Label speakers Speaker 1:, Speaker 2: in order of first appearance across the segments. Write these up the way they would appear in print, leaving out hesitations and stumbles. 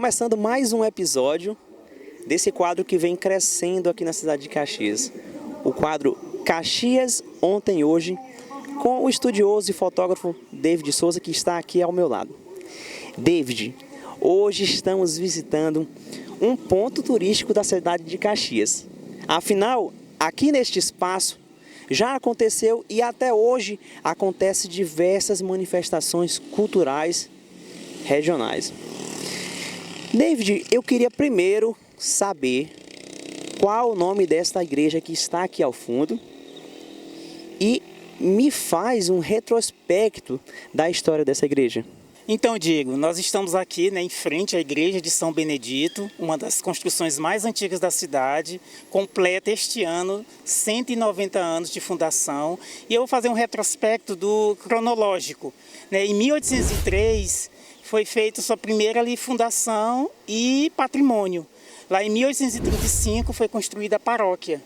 Speaker 1: começando mais um episódio desse quadro que vem crescendo aqui na cidade de Caxias. O quadro Caxias Ontem e Hoje, com o estudioso e fotógrafo David Souza, que está aqui ao meu lado. David, hoje estamos visitando um ponto turístico da cidade de Caxias. Afinal, aqui neste espaço já aconteceu e até hoje acontece diversas manifestações culturais regionais. David, eu queria primeiro saber qual o nome desta igreja que está aqui ao fundo e me faz um retrospecto da história dessa igreja.
Speaker 2: Então, Diego, nós estamos aqui em frente à igreja de São Benedito, uma das construções mais antigas da cidade, completa este ano 190 anos de fundação. E eu vou fazer um retrospecto cronológico. Em 1803 foi feita sua primeira fundação e patrimônio. Lá em 1835 foi construída a paróquia.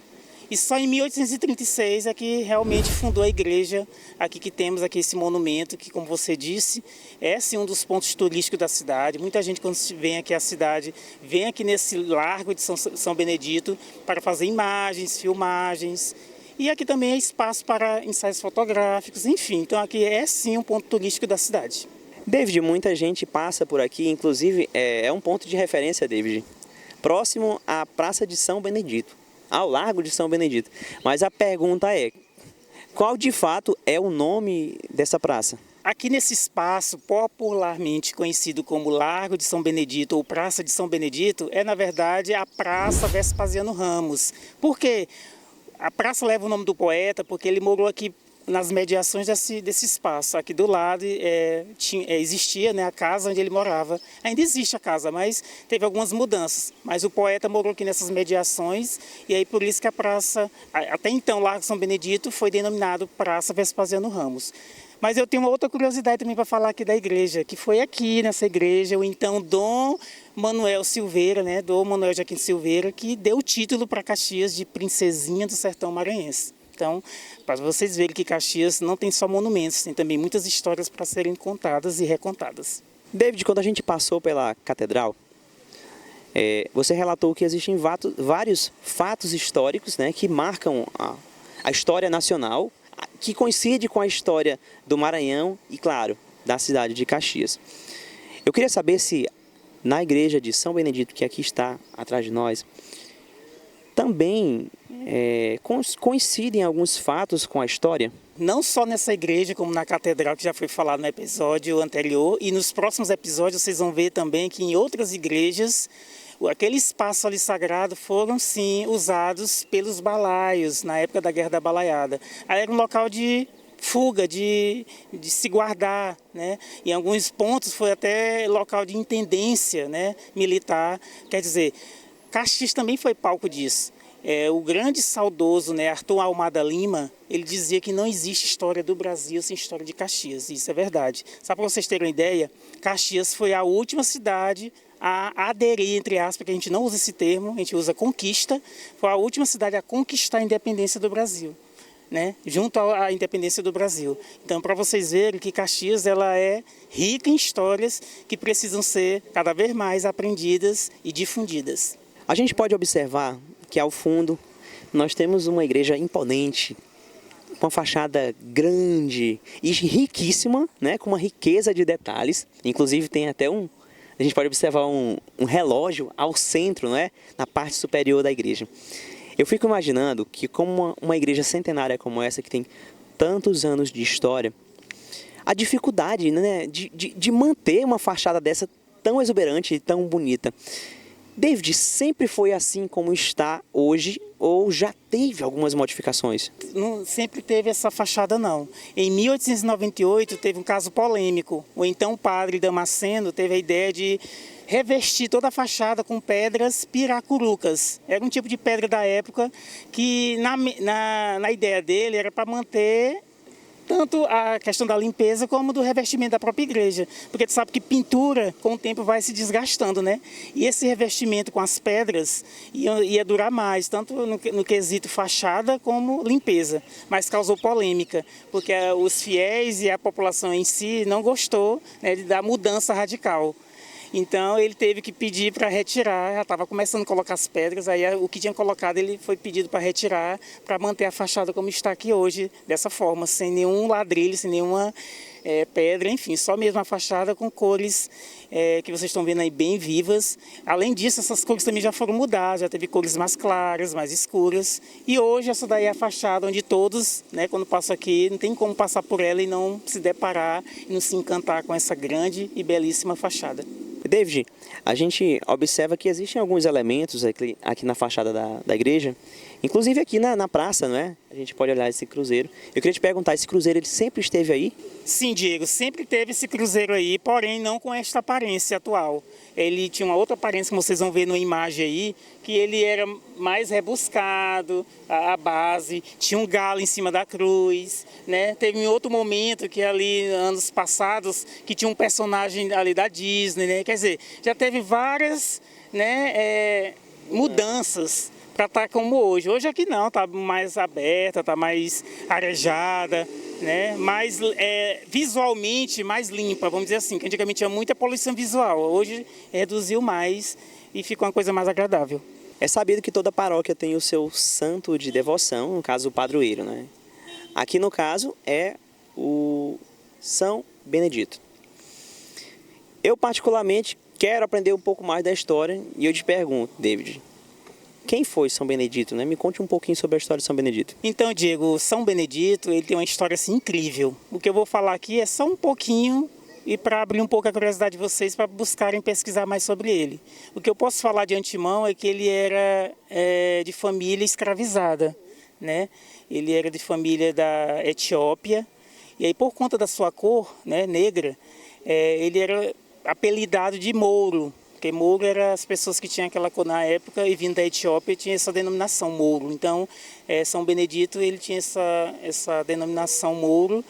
Speaker 2: E só em 1836 é que realmente fundou a igreja, aqui que temos aqui esse monumento, que, como você disse, é sim um dos pontos turísticos da cidade. Muita gente, quando vem aqui à cidade, vem aqui nesse largo de São Benedito para fazer imagens, filmagens. E aqui também é espaço para ensaios fotográficos, enfim. Então aqui é sim um ponto turístico da cidade.
Speaker 1: David, muita gente passa por aqui, inclusive é um ponto de referência, David, próximo à Praça de São Benedito, ao Largo de São Benedito. Mas a pergunta é, qual de fato é o nome dessa praça?
Speaker 2: Aqui nesse espaço, popularmente conhecido como Largo de São Benedito ou Praça de São Benedito, é na verdade a Praça Vespasiano Ramos. Por quê? A praça leva o nome do poeta porque ele morou aqui nas mediações desse espaço. Aqui do lado existia a casa onde ele morava. Ainda existe a casa, mas teve algumas mudanças. Mas o poeta morou aqui nessas mediações e aí por isso que a praça, até então Largo São Benedito, foi denominado Praça Vespasiano Ramos. Mas eu tenho uma outra curiosidade também para falar aqui da igreja, que foi aqui nessa igreja o então Dom Manuel Silveira, Dom Manuel Joaquim Silveira, que deu o título para Caxias de Princesinha do Sertão Maranhense. Então, para vocês verem que Caxias não tem só monumentos, tem também muitas histórias para serem contadas e recontadas.
Speaker 1: David, quando a gente passou pela catedral, você relatou que existem vários fatos históricos que marcam a história nacional, que coincide com a história do Maranhão e, claro, da cidade de Caxias. Eu queria saber se na igreja de São Benedito, que aqui está atrás de nós, também coincidem alguns fatos com a história?
Speaker 2: Não só nessa igreja, como na catedral, que já foi falado no episódio anterior, e nos próximos episódios vocês vão ver também que em outras igrejas, aquele espaço ali sagrado foram sim usados pelos balaios, na época da Guerra da Balaiada. Aí era um local de fuga, de se guardar, Em alguns pontos foi até local de intendência, militar. Quer dizer, Caxias também foi palco disso. O grande saudoso, Arthur Almada Lima, ele dizia que não existe história do Brasil sem história de Caxias. Isso é verdade. Só para vocês terem uma ideia, Caxias foi a última cidade a aderir, entre aspas, que a gente não usa esse termo, a gente usa conquista, foi a última cidade a conquistar a independência do Brasil, junto à independência do Brasil. Então, para vocês verem que Caxias ela é rica em histórias que precisam ser cada vez mais aprendidas e difundidas.
Speaker 1: A gente pode observar que ao fundo nós temos uma igreja imponente, com uma fachada grande e riquíssima, com uma riqueza de detalhes. Inclusive tem até a gente pode observar um relógio ao centro, na parte superior da igreja. Eu fico imaginando que como uma igreja centenária como essa, que tem tantos anos de história, a dificuldade de manter uma fachada dessa tão exuberante e tão bonita. David, sempre foi assim como está hoje ou já teve algumas modificações?
Speaker 2: Não sempre teve essa fachada, não. Em 1898 teve um caso polêmico. O então padre Damasceno teve a ideia de revestir toda a fachada com pedras piracurucas. Era um tipo de pedra da época que na ideia dele era para manter tanto a questão da limpeza como do revestimento da própria igreja. Porque tu sabe que pintura, com o tempo, vai se desgastando, E esse revestimento com as pedras ia durar mais, tanto no quesito fachada como limpeza. Mas causou polêmica, porque os fiéis e a população em si não gostou da mudança radical. Então ele teve que pedir para retirar, já estava começando a colocar as pedras, aí o que tinha colocado ele foi pedido para retirar, para manter a fachada como está aqui hoje, dessa forma, sem nenhum ladrilho, sem nenhuma pedra, enfim, só mesmo a fachada com cores que vocês estão vendo aí bem vivas. Além disso, essas cores também já foram mudadas, já teve cores mais claras, mais escuras. E hoje essa daí é a fachada onde todos, né, quando passam aqui, não tem como passar por ela e não se deparar e não se encantar com essa grande e belíssima fachada.
Speaker 1: David, a gente observa que existem alguns elementos aqui na fachada da igreja, inclusive aqui na praça, não é? A gente pode olhar esse cruzeiro. Eu queria te perguntar, esse cruzeiro ele sempre esteve aí?
Speaker 2: Sim, Diego, sempre teve esse cruzeiro aí, porém não com esta aparência atual. Ele tinha uma outra aparência, como vocês vão ver na imagem aí, que ele era mais rebuscado, a base, tinha um galo em cima da cruz, né? Teve um outro momento que ali, anos passados, que tinha um personagem ali da Disney, né? Quer dizer, já teve várias, né, mudanças para estar como hoje. Hoje aqui não, está mais aberta, está mais arejada, né? Mais visualmente mais limpa, vamos dizer assim, que antigamente tinha muita poluição visual, hoje reduziu mais e ficou uma coisa mais agradável.
Speaker 1: É sabido que toda paróquia tem o seu santo de devoção, no caso o padroeiro, né? Aqui no caso é o São Benedito. Eu particularmente quero aprender um pouco mais da história e eu te pergunto, David, quem foi São Benedito, né? Me conte um pouquinho sobre a história de São Benedito.
Speaker 2: Então, Diego, São Benedito, ele tem uma história assim incrível. O que eu vou falar aqui é só um pouquinho e para abrir um pouco a curiosidade de vocês para buscarem pesquisar mais sobre ele. O que eu posso falar de antemão é que ele era de família escravizada, né? Ele era de família da Etiópia e aí por conta da sua cor, né, negra, ele era apelidado de Mouro. Porque Mouro eram as pessoas que tinham aquela cor na época e vindo da Etiópia tinha essa denominação Mouro. Então, São Benedito ele tinha essa denominação Mouro.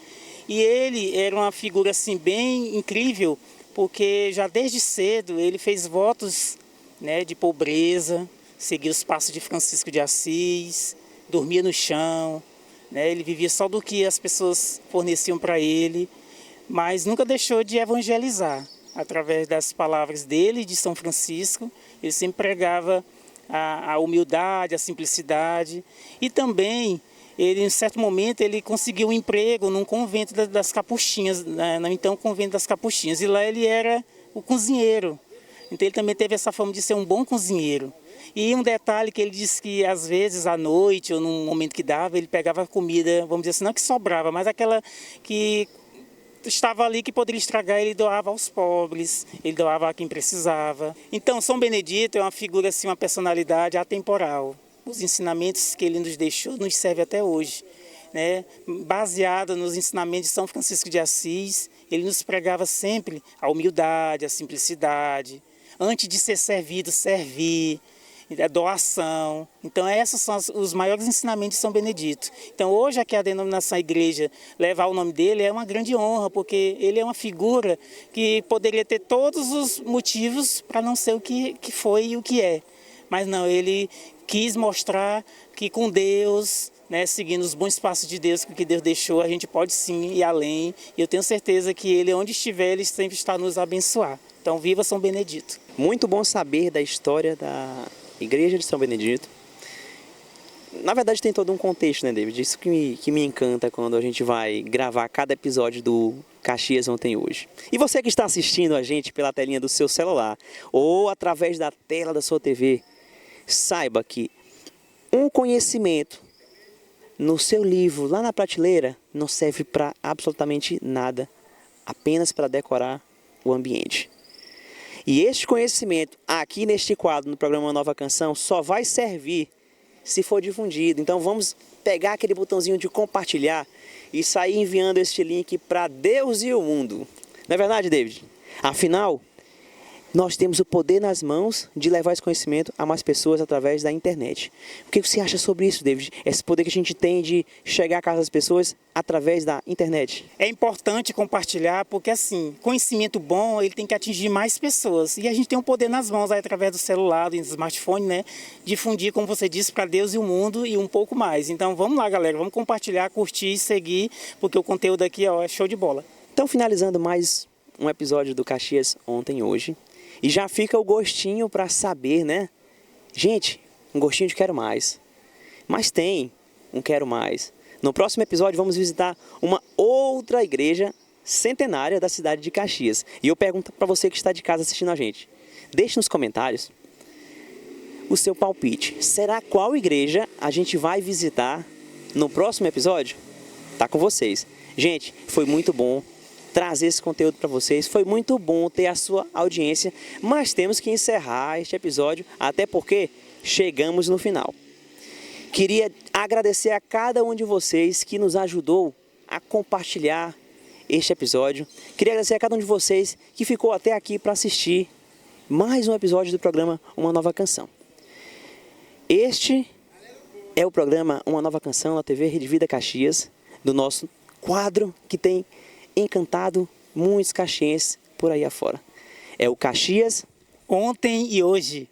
Speaker 2: E ele era uma figura assim bem incrível, porque já desde cedo ele fez votos, né, de pobreza, seguia os passos de Francisco de Assis, dormia no chão, né, ele vivia só do que as pessoas forneciam para ele, mas nunca deixou de evangelizar. Através das palavras dele, de São Francisco, ele sempre pregava a humildade, a simplicidade. E também, ele, em certo momento, ele conseguiu um emprego num convento das Capuchinhas, no então convento das Capuchinhas. E lá ele era o cozinheiro. Então ele também teve essa fama de ser um bom cozinheiro. E um detalhe que ele disse que às vezes à noite ou num momento que dava, ele pegava comida, vamos dizer assim, não que sobrava, mas aquela que estava ali que poderia estragar, ele doava aos pobres, ele doava a quem precisava. Então, São Benedito é uma figura, assim, uma personalidade atemporal. Os ensinamentos que ele nos deixou nos servem até hoje, né? Baseado nos ensinamentos de São Francisco de Assis, ele nos pregava sempre a humildade, a simplicidade, antes de ser servido, servir, doação. Então esses são os maiores ensinamentos de São Benedito. Então hoje aqui a denominação igreja levar o nome dele é uma grande honra, porque ele é uma figura que poderia ter todos os motivos para não ser o que foi e o que é. Mas não, ele quis mostrar que com Deus, né, seguindo os bons passos de Deus que Deus deixou, a gente pode sim ir além. E eu tenho certeza que ele, onde estiver, ele sempre está a nos abençoar. Então viva São Benedito.
Speaker 1: Muito bom saber da história da Igreja de São Benedito. Na verdade tem todo um contexto, né, David? Isso que me encanta quando a gente vai gravar cada episódio do Caxias Ontem Hoje. E você que está assistindo a gente pela telinha do seu celular ou através da tela da sua TV, saiba que um conhecimento no seu livro, lá na prateleira, não serve para absolutamente nada, apenas para decorar o ambiente. E este conhecimento, aqui neste quadro, no programa Nova Canção, só vai servir se for difundido. Então vamos pegar aquele botãozinho de compartilhar e sair enviando este link para Deus e o mundo. Não é verdade, David? Afinal, nós temos o poder nas mãos de levar esse conhecimento a mais pessoas através da internet. O que você acha sobre isso, David? Esse poder que a gente tem de chegar à casa das pessoas através da internet.
Speaker 2: É importante compartilhar porque, assim, conhecimento bom, ele tem que atingir mais pessoas. E a gente tem um poder nas mãos, aí, através do celular, do smartphone, né? Difundir, como você disse, para Deus e o mundo e um pouco mais. Então, vamos lá, galera. Vamos compartilhar, curtir, seguir, porque o conteúdo aqui, ó, é show de bola.
Speaker 1: Então, finalizando mais um episódio do Caxias Ontem Hoje. E já fica o gostinho para saber, né? Gente, um gostinho de quero mais. Mas tem um quero mais. No próximo episódio vamos visitar uma outra igreja centenária da cidade de Caxias. E eu pergunto para você que está de casa assistindo a gente. Deixe nos comentários o seu palpite. Será qual igreja a gente vai visitar no próximo episódio? Tá com vocês. Gente, foi muito bom trazer esse conteúdo para vocês. Foi muito bom ter a sua audiência, mas temos que encerrar este episódio, até porque chegamos no final. Queria agradecer a cada um de vocês que nos ajudou a compartilhar este episódio. Queria agradecer a cada um de vocês que ficou até aqui para assistir mais um episódio do programa Uma Nova Canção. Este é o programa Uma Nova Canção na TV Rede Vida Caxias, do nosso quadro que tem encantado muitos caxienses por aí afora. É o Caxias
Speaker 2: Ontem e hoje.